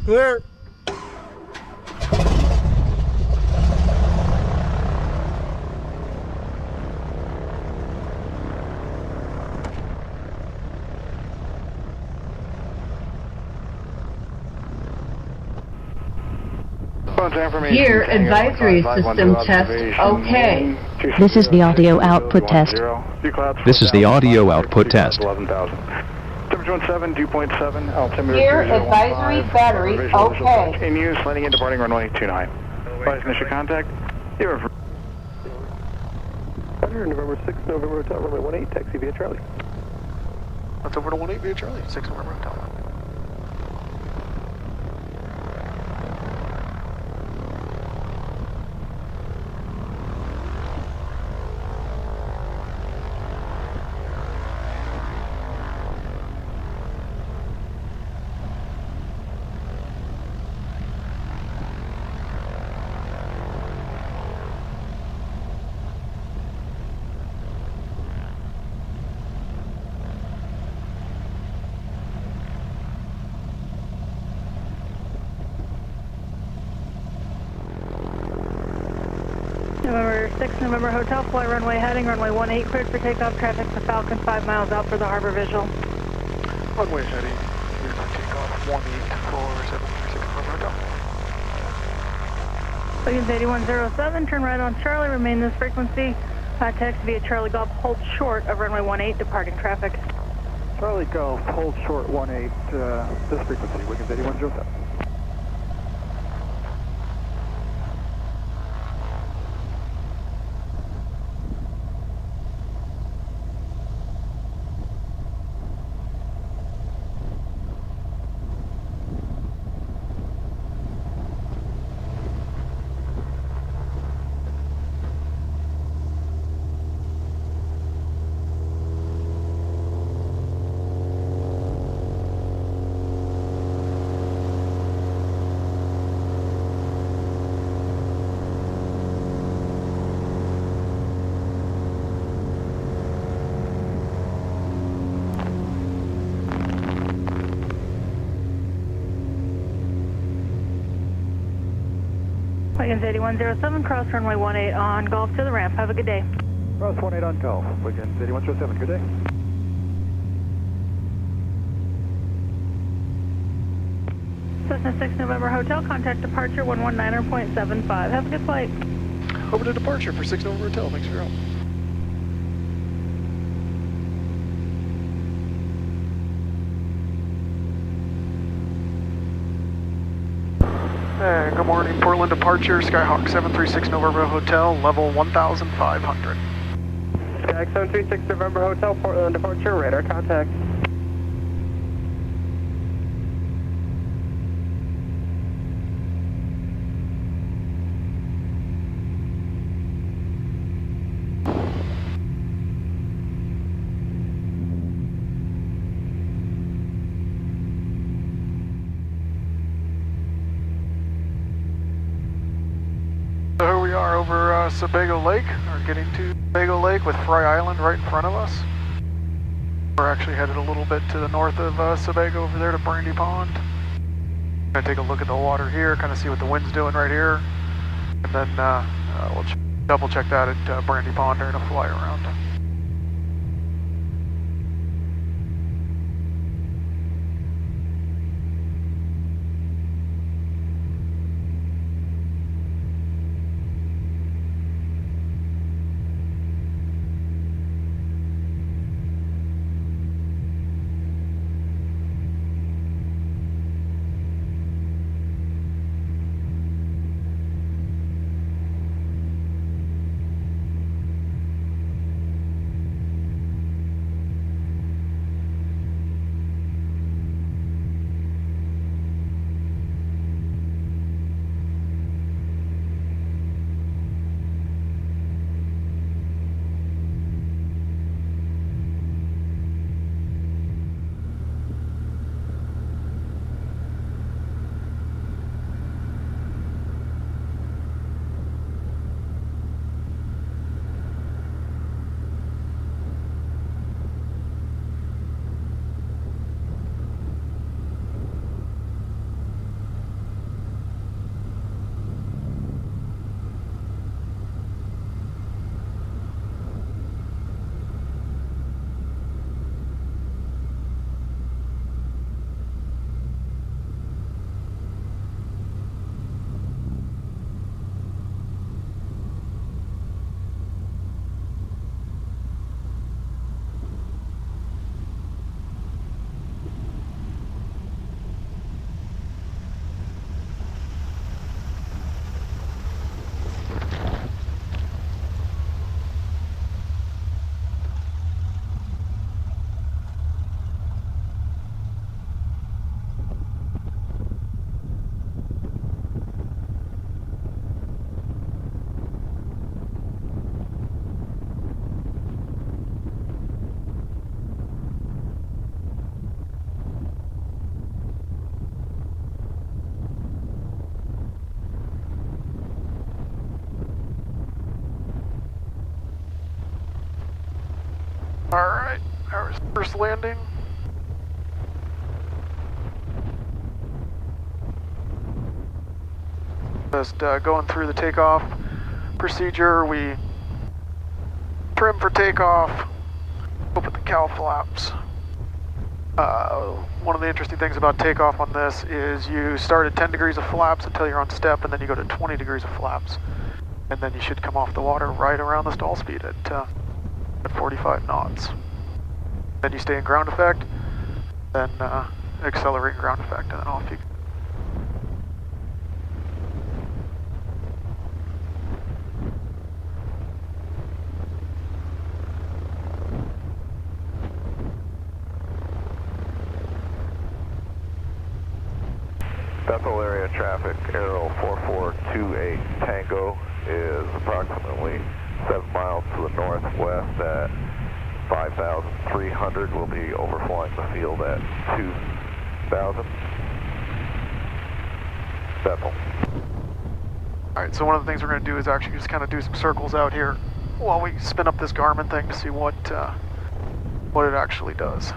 Clear. Here, advisory system test, okay. This is the audio output test. This is the audio output test. Temperature 17, dew point 7, altimeter Here, advisory battery, okay. In use, landing into boarding runway 29. Advise initial contact. Here for November 6, November Hotel, runway 18, taxi via Charlie. That's over to 18 via Charlie, 6 November Hotel. November 6, November Hotel, flight runway heading, runway 18, cleared for takeoff, traffic for Falcon, 5 miles out for the harbor visual. Runway heading, cleared for takeoff, 18 for 736 November Hotel. Wiggins 8107, turn right on Charlie, remain this frequency, taxi via Charlie Golf, hold short of runway 18, departing traffic. Charlie Golf, hold short 18, this frequency, Wiggins 8107. Wiggins 8107, cross runway 18 on Golf to the ramp. Have a good day. Cross 18 on Golf, Wiggins 8107, good day. Cessna 6 November Hotel, contact departure 119.75. Have a good flight. Over to departure for 6 November Hotel, thanks for your help. Hey, good morning, Portland departure, Skyhawk 736 November Hotel, level 1,500. Skyhawk 736 November Hotel, Portland departure, radar contact. So here we are over Sebago Lake, or getting to Sebago Lake with Fry Island right in front of us. We're actually headed a little bit to the north of Sebago over there to Brandy Pond. Gonna take a look at the water here, kind of see what the wind's doing right here, and then we'll double check that at Brandy Pond during a fly around. Alright, our first landing. Just going through the takeoff procedure. We trim for takeoff, open the cowl flaps. One of the interesting things about takeoff on this is you start at 10 degrees of flaps until you're on step, and then you go to 20 degrees of flaps. And then you should come off the water right around the stall speed at 45 knots. Then you stay in ground effect, then accelerate in ground effect, and then off you go. Bethel area traffic, Aero 4428 Tango is approximately 7 miles to the northwest at 5,300. We'll be overflying the field at 2,000. Bethel. Alright, so one of the things we're going to do is actually just kind of do some circles out here while we spin up this Garmin thing to see what it actually does.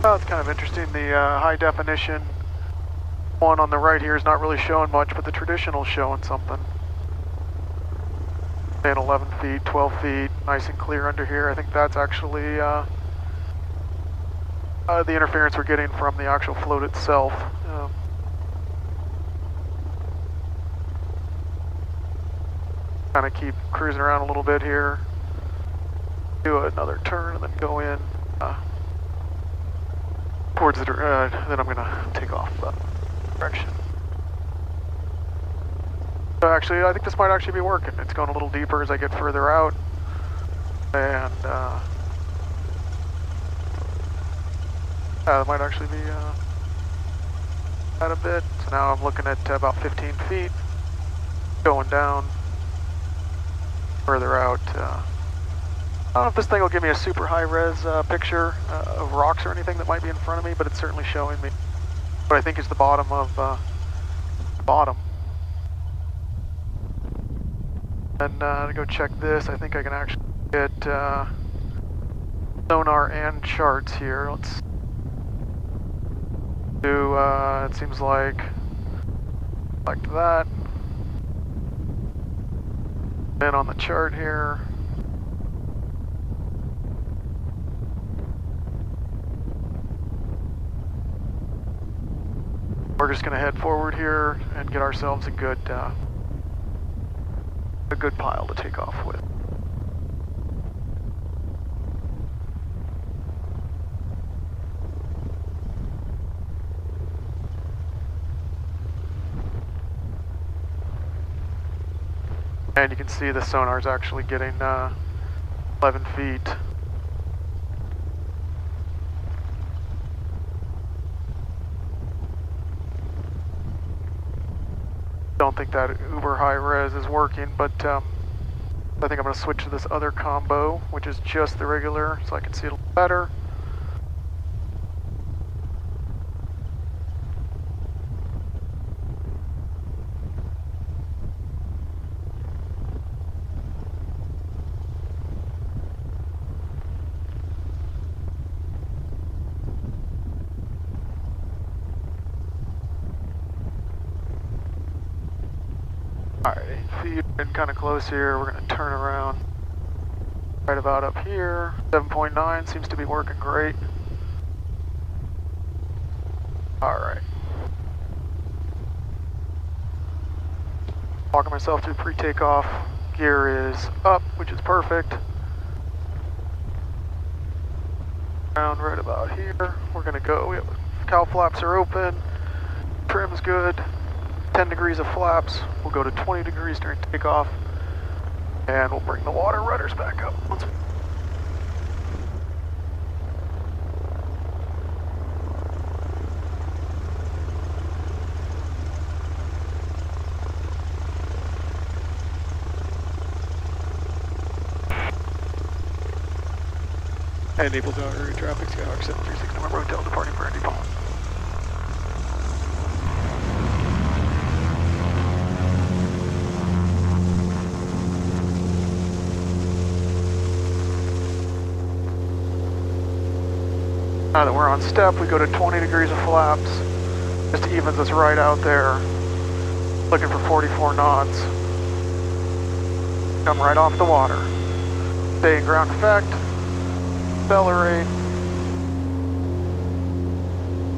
Oh, it's kind of interesting. The high definition one on the right here is not really showing much, but the traditional's showing something. Saying 11 feet, 12 feet, nice and clear under here. I think that's actually the interference we're getting from the actual float itself. Kind of keep cruising around a little bit here. Do another turn and then go in. Towards the, then I'm gonna take off direction. So actually, I think this might actually be working. It's going a little deeper as I get further out, and that might actually be at a bit. So now I'm looking at about 15 feet, going down further out. I don't know if this thing will give me a super high-res picture of rocks or anything that might be in front of me, but it's certainly showing me what I think is the bottom of the bottom. And to go check this, I think I can actually get sonar and charts here. Let's do, it seems like that. And on the chart here, we're just going to head forward here and get ourselves a good pile to take off with. And you can see the sonar's actually getting 11 feet. Don't think that uber high res is working, but I think I'm going to switch to this other combo, which is just the regular, so I can see it a little better. Alright, feet in kind of close here. We're going to turn around right about up here. 7.9 seems to be working great. Alright. Walking myself through pre-takeoff. Gear is up, which is perfect. Around right about here. We're going to go. We have, cowl flaps are open. Trim's good. 10 degrees of flaps. We'll go to 20 degrees during takeoff. And we'll bring the water rudders back up. And Naples Tower traffic, Skyhawk 736 November Hotel departing Brandy Pond. Now that we're on step, we go to 20 degrees of flaps. Just evens us right out there. Looking for 44 knots. Come right off the water. Stay in ground effect. Accelerate.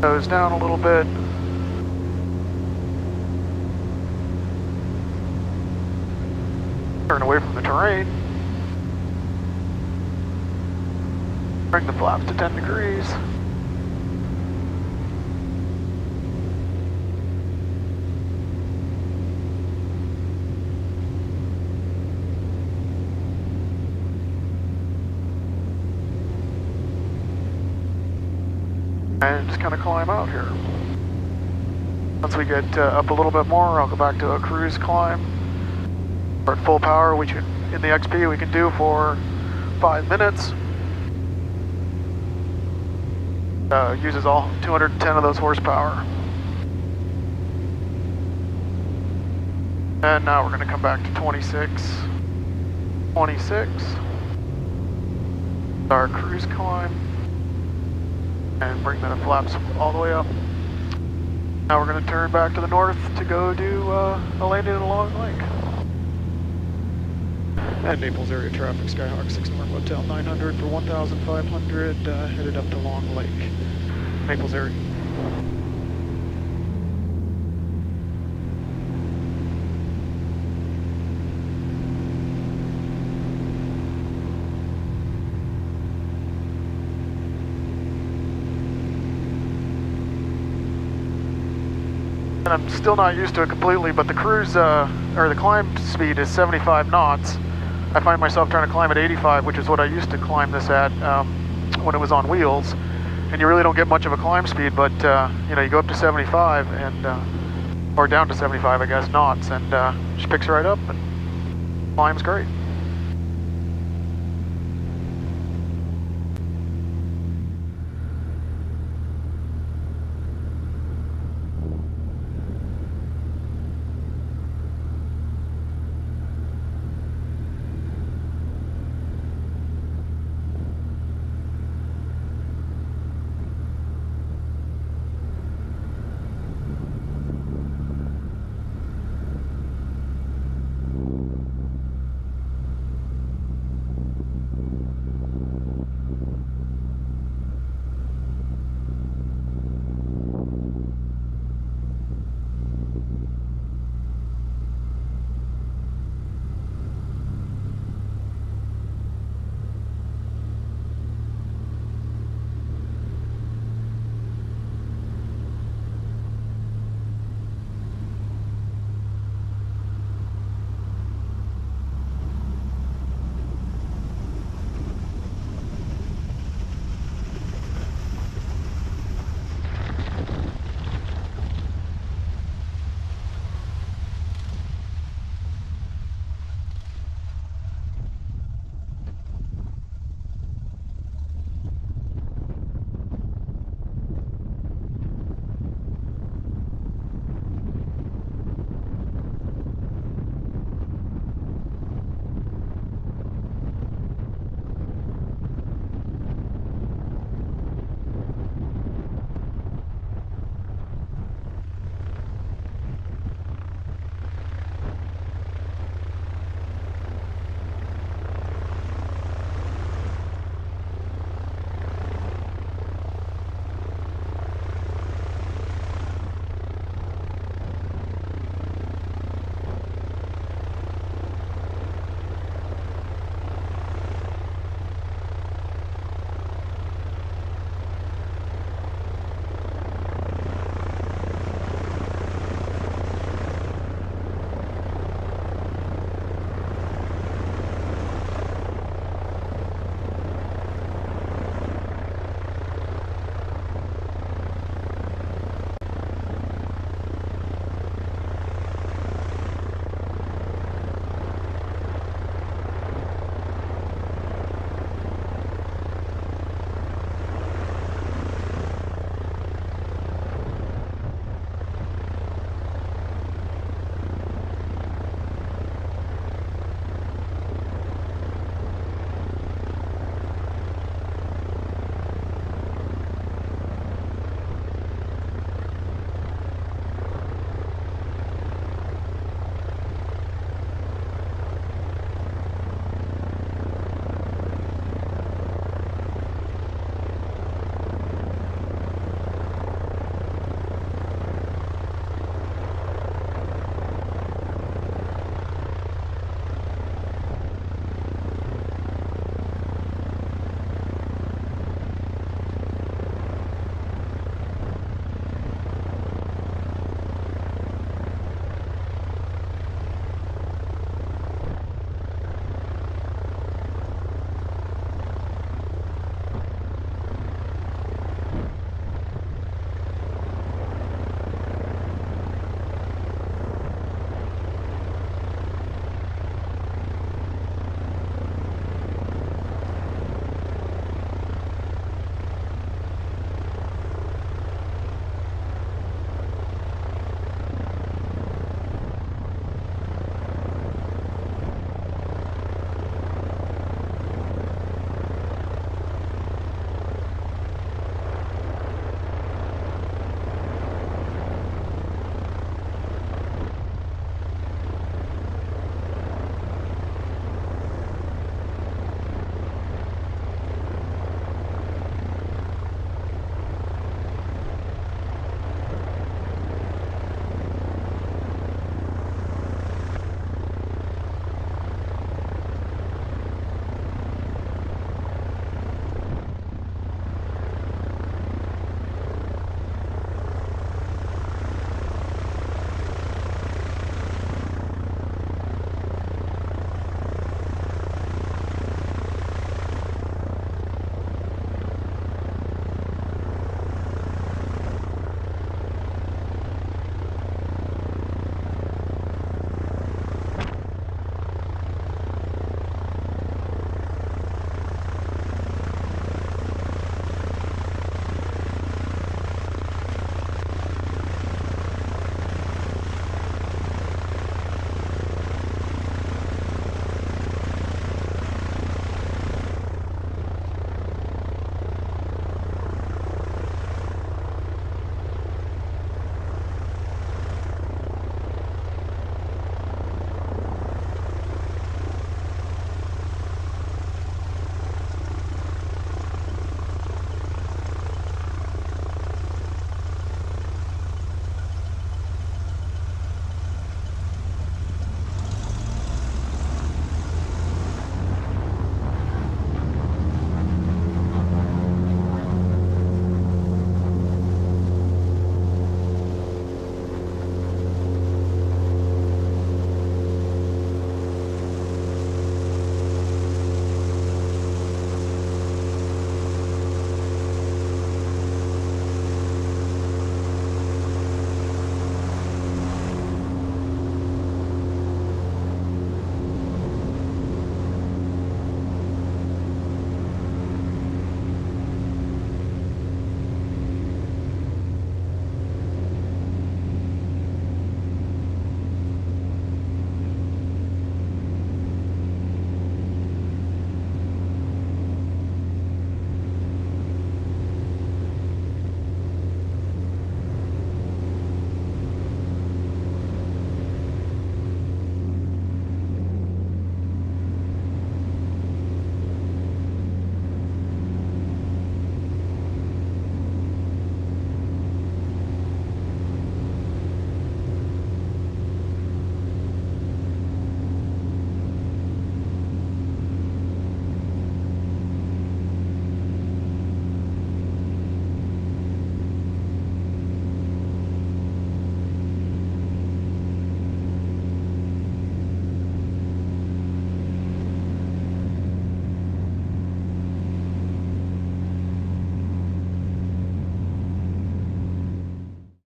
Nose down a little bit. Turn away from the terrain. Bring the flaps to 10 degrees. And just kind of climb out here. Once we get up a little bit more, I'll go back to a cruise climb. We're at full power, which in the XP we can do for 5 minutes. Uses all 210 of those horsepower. And now we're going to come back to 26. 26. Our cruise climb. And bring the flaps all the way up. Now we're going to turn back to the north to go do a landing in a long lake. And Naples area traffic, Skyhawk 6 November Hotel 900 for 1,500, headed up to Long Lake. Naples area. And I'm still not used to it completely, but the cruise, or the climb speed is 75 knots. I find myself trying to climb at 85, which is what I used to climb this at when it was on wheels. And you really don't get much of a climb speed, but you know, you go up to 75 and, or down to 75, I guess, knots, and just picks right up and climbs great.